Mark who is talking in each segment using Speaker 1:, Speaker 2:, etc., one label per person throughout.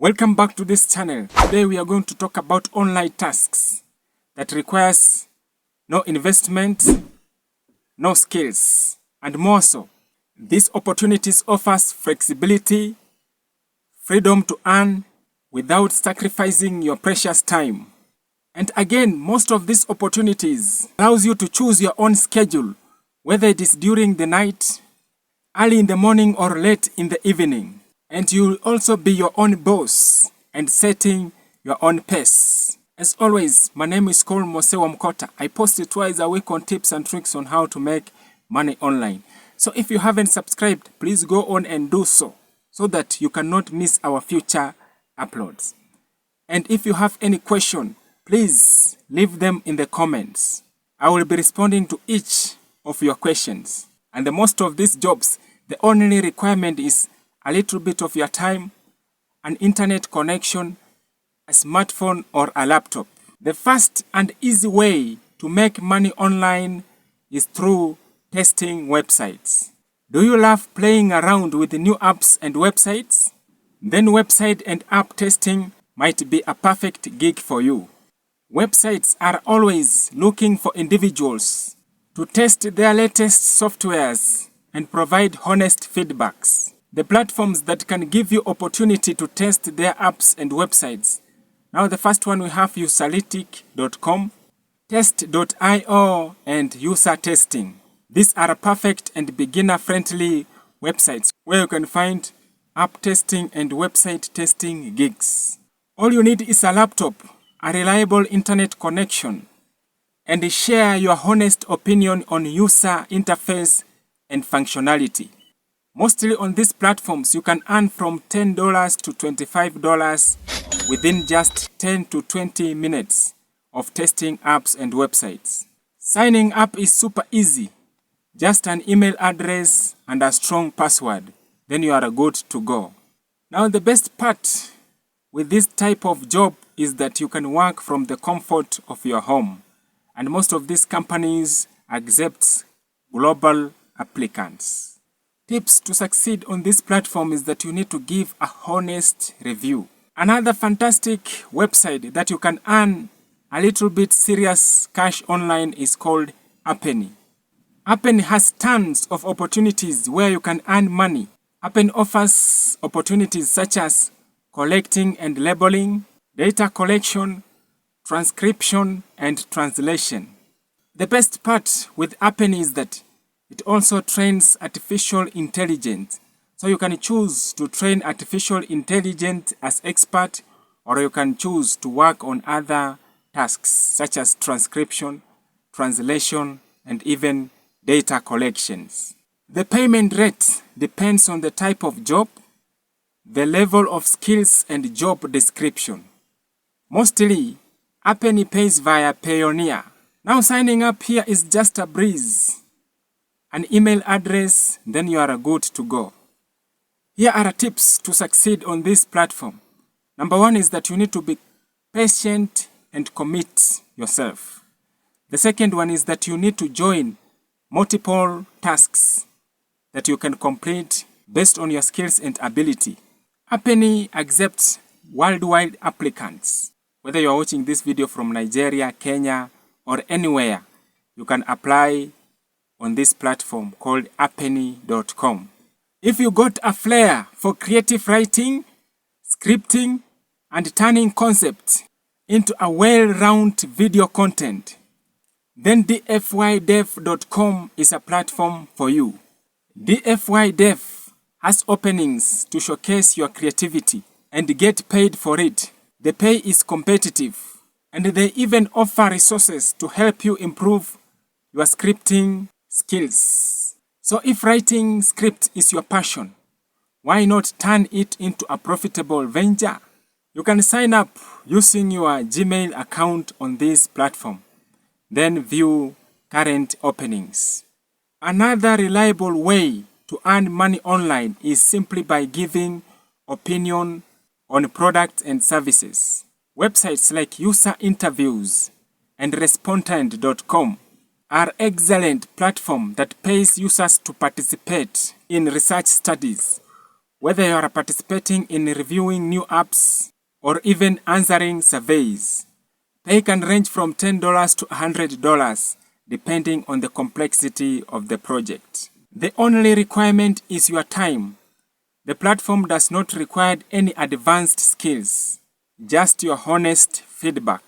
Speaker 1: Welcome back to this channel. Today we are going to talk about online tasks that requires no investment, no skills, and more so. These opportunities offers flexibility, freedom to earn without sacrificing your precious time. And again, most of these opportunities allows you to choose your own schedule, whether it is during the night, early in the morning, or late in the evening. And you will also be your own boss and setting your own pace. As always, my name is Cole Mosewa Mkota. I post it twice a week on tips and tricks on how to make money online. So if you haven't subscribed, please go on and do so that you cannot miss our future uploads. And if you have any question, please leave them in the comments. I will be responding to each of your questions. And the most of these jobs, the only requirement is a little bit of your time, an internet connection, a smartphone, or a laptop. The fast and easy way to make money online is through testing websites. Do you love playing around with the new apps and websites? Then website and app testing might be a perfect gig for you. Websites are always looking for individuals to test their latest softwares and provide honest feedbacks. The platforms that can give you opportunity to test their apps and websites. Now the first one we have userlytic.com, test.io, and user testing. These are perfect and beginner-friendly websites where you can find app testing and website testing gigs. All you need is a laptop, a reliable internet connection, and share your honest opinion on user interface and functionality. Mostly on these platforms, you can earn from $10 to $25 within just 10 to 20 minutes of testing apps and websites. Signing up is super easy. Just an email address and a strong password. Then you are good to go. Now the best part with this type of job is that you can work from the comfort of your home. And most of these companies accept global applicants. Tips to succeed on this platform is that you need to give a honest review. Another fantastic website that you can earn a little bit serious cash online is called Upto. Upto has tons of opportunities where you can earn money. Upto offers opportunities such as collecting and labeling, data collection, transcription, and translation. The best part with Upto is that it also trains artificial intelligence. So you can choose to train artificial intelligence as expert, or you can choose to work on other tasks such as transcription, translation, and even data collections. The payment rate depends on the type of job, the level of skills, and job description. Mostly, Upto pays via Payoneer. Now signing up here is just a breeze. An email address, then you are good to go. Here are tips to succeed on this platform. Number one is that you need to be patient and commit yourself. The second one is that you need to join multiple tasks that you can complete based on your skills and ability. Upto accepts worldwide applicants. Whether you are watching this video from Nigeria, Kenya, or anywhere, you can apply on this platform called upto.com. If you got a flair for creative writing, scripting, and turning concepts into a well-rounded video content, then dfydev.com is a platform for you. dfydev has openings to showcase your creativity and get paid for it. The pay is competitive, and they even offer resources to help you improve your scripting skills. So if writing script is your passion, why not turn it into a profitable venture? You can sign up using your Gmail account on this platform, then view current openings. Another reliable way to earn money online is simply by giving opinion on products and services. Websites like User Interviews and Respondent.com are excellent platform that pays users to participate in research studies whether you are participating in reviewing new apps or even answering surveys. Pay can range from $10 to $100 depending on the complexity of the project. The only requirement is your time. The platform does not require any advanced skills, just your honest feedback.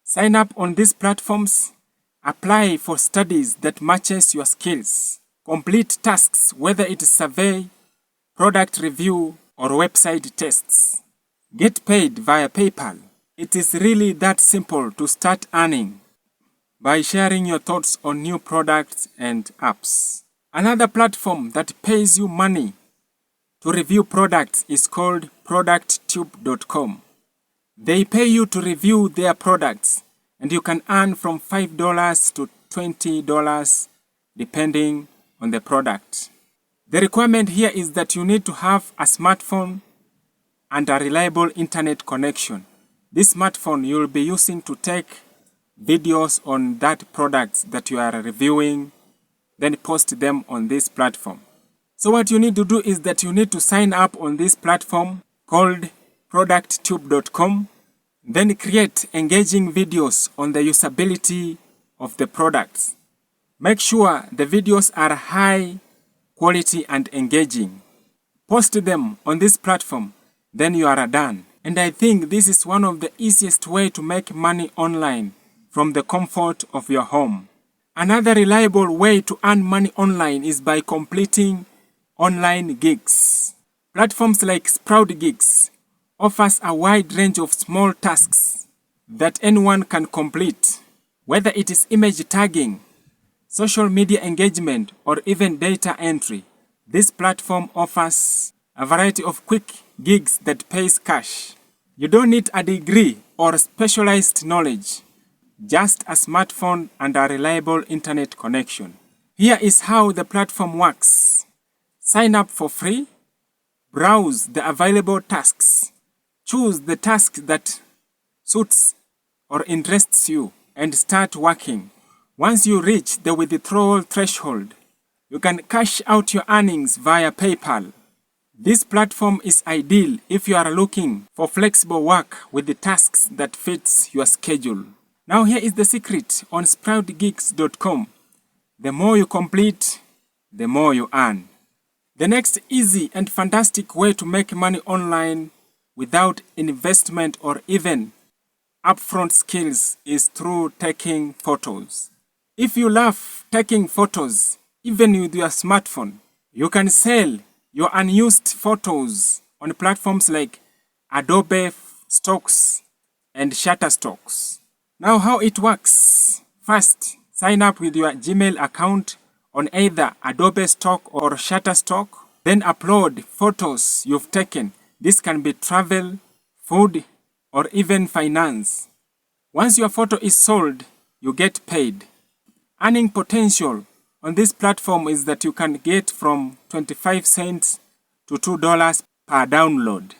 Speaker 1: Sign up on these platforms, apply for studies that matches your skills, complete tasks whether it is survey, product review, or website tests. Get paid via PayPal. It is really that simple to start earning by sharing your thoughts on new products and apps. Another platform that pays you money to review products is called producttube.com. They pay you to review their products, and you can earn from $5 to $20 depending on the product. The requirement here is that you need to have a smartphone and a reliable internet connection. This smartphone you will be using to take videos on that products that you are reviewing, then post them on this platform. So what you need to do is that you need to sign up on this platform called producttube.com, then create engaging videos on the usability of the products. Make sure the videos are high quality and engaging. Post them on this platform, then you are done. And I think this is one of the easiest way to make money online from the comfort of your home. Another reliable way to earn money online is by completing online gigs. Platforms like Sprout Gigs offers a wide range of small tasks that anyone can complete, whether it is image tagging, social media engagement, or even data entry. This platform offers a variety of quick gigs that pays cash. You don't need a degree or specialized knowledge, just a smartphone and a reliable internet connection. Here is how the platform works. Sign up for free, browse the available tasks, choose the task that suits or interests you, and start working. Once you reach the withdrawal threshold, you can cash out your earnings via PayPal. This platform is ideal if you are looking for flexible work with the tasks that fits your schedule. Now here is the secret on sproutgigs.com. The more you complete, the more you earn. The next easy and fantastic way to make money online without investment or even upfront skills is through taking photos. If you love taking photos, even with your smartphone, you can sell your unused photos on platforms like Adobe Stocks and Shutterstocks. Now how it works. First, sign up with your Gmail account on either Adobe Stock or Shutterstock. Then upload photos you've taken. This can be travel, food, or even finance. Once your photo is sold, you get paid. Earning potential on this platform is that you can get from 25 cents to $2 per download.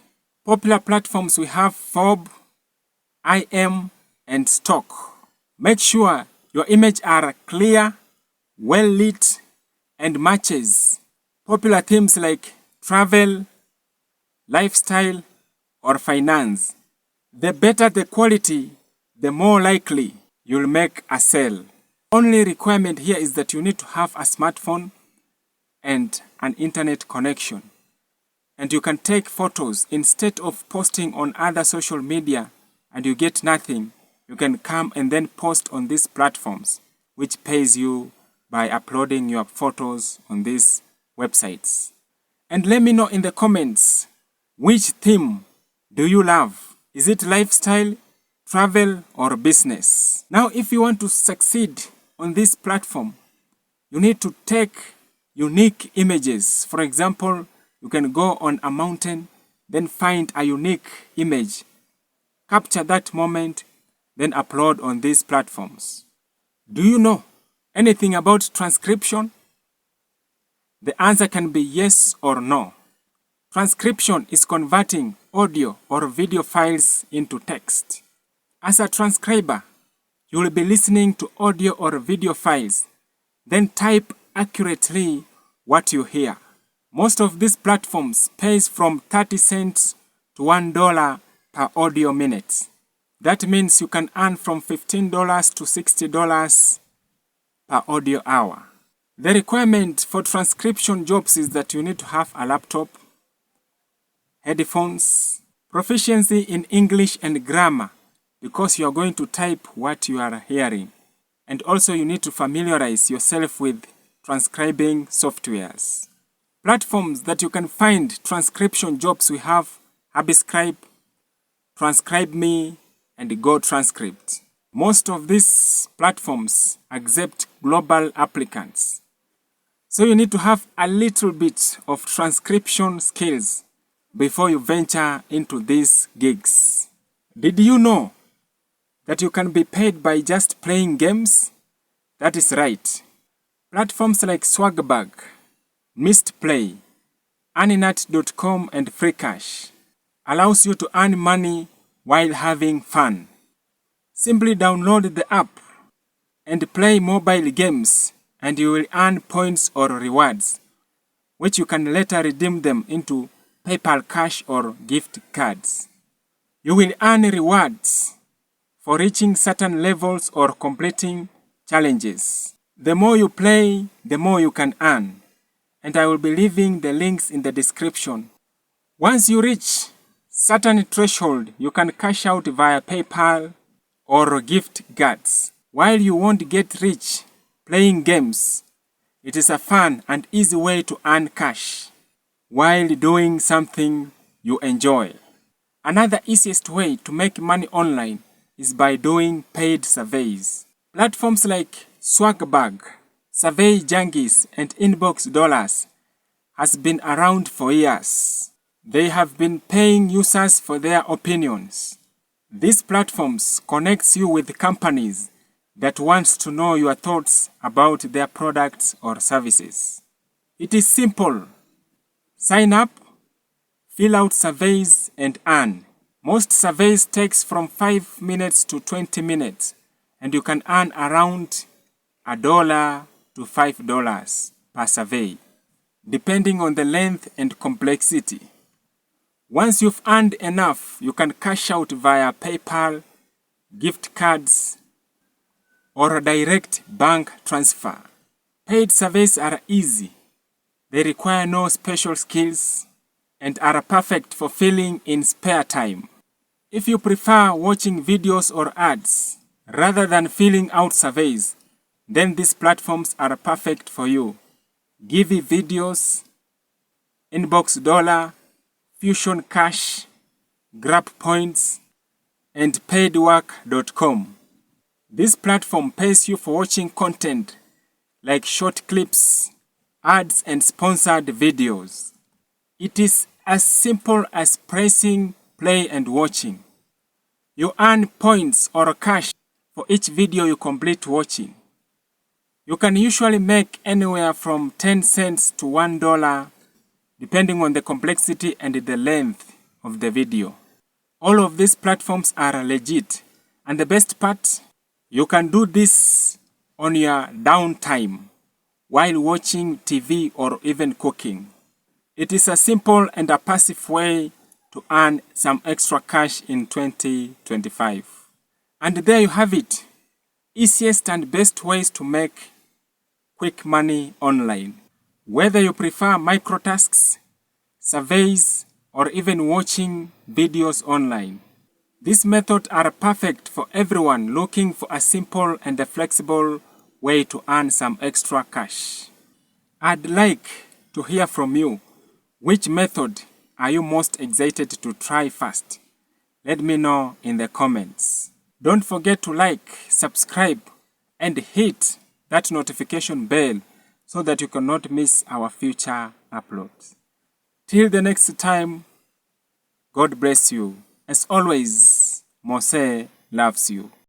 Speaker 1: Popular platforms we have Fob, IM, and Stock. Make sure your images are clear, well lit, and matches popular themes like travel, lifestyle, or finance. The better the quality, the more likely you'll make a sale. Only requirement here is that you need to have a smartphone and an internet connection. And you can take photos instead of posting on other social media and you get nothing. You can come and then post on these platforms, which pays you by uploading your photos on these websites. And let me know in the comments, which theme do you love? Is it lifestyle, travel, or business? Now, if you want to succeed on this platform, you need to take unique images. For example, you can go on a mountain, then find a unique image, capture that moment, then upload on these platforms. Do you know anything about transcription? The answer can be yes or no. Transcription is converting audio or video files into text. As a transcriber, you will be listening to audio or video files, then type accurately what you hear. Most of these platforms pays from 30 cents to $1 per audio minute. That means you can earn from $15 to $60 per audio hour. The requirement for transcription jobs is that you need to have a laptop, headphones, proficiency in English and grammar because you are going to type what you are hearing. And also you need to familiarize yourself with transcribing softwares. Platforms that you can find transcription jobs we have Habiscribe, TranscribeMe, and GoTranscript. Most of these platforms accept global applicants. So you need to have a little bit of transcription skills before you venture into these gigs. Did you know that you can be paid by just playing games? That is right. Platforms like Swagbuck, Mistplay, Aninat.com and Freecash allows you to earn money while having fun. Simply download the app and play mobile games and you will earn points or rewards, which you can later redeem them into PayPal cash or gift cards. You will earn rewards for reaching certain levels or completing challenges. The more you play, the more you can earn, and I will be leaving the links in the description. Once you reach certain threshold, you can cash out via PayPal or gift cards. While you won't get rich playing games, it is a fun and easy way to earn cash while doing something you enjoy. Another easiest way to make money online is by doing paid surveys. Platforms like Swagbuck, Survey Junkies, and Inbox Dollars has been around for years. They have been paying users for their opinions. These platforms connects you with companies that wants to know your thoughts about their products or services. It is simple. Sign up, fill out surveys, and earn. Most surveys takes from 5 minutes to 20 minutes, and you can earn around $1 to $5 per survey, depending on the length and complexity. Once you've earned enough, you can cash out via PayPal, gift cards, or a direct bank transfer. Paid surveys are easy. They require no special skills and are perfect for filling in spare time. If you prefer watching videos or ads rather than filling out surveys, then these platforms are perfect for you. Givey Videos, Inbox Dollar, Fusion Cash, Grab Points, and Paidwork.com. This platform pays you for watching content like short clips, ads, and sponsored videos. It is as simple as pressing play and watching. You earn points or cash for each video you complete watching. You can usually make anywhere from 10 cents to $1 depending on the complexity and the length of the video. All of these platforms are legit, and the best part, you can do this on your downtime while watching TV or even cooking. It is a simple and a passive way to earn some extra cash in 2025. And there you have it. Easiest and best ways to make quick money online. Whether you prefer microtasks, surveys, or even watching videos online, these methods are perfect for everyone looking for a simple and a flexible way to earn some extra cash. I'd like to hear from you. Which method are you most excited to try first? Let me know in the comments. Don't forget to like, subscribe, and hit that notification bell so that you cannot miss our future uploads. Till the next time, God bless you. As always, Mose loves you.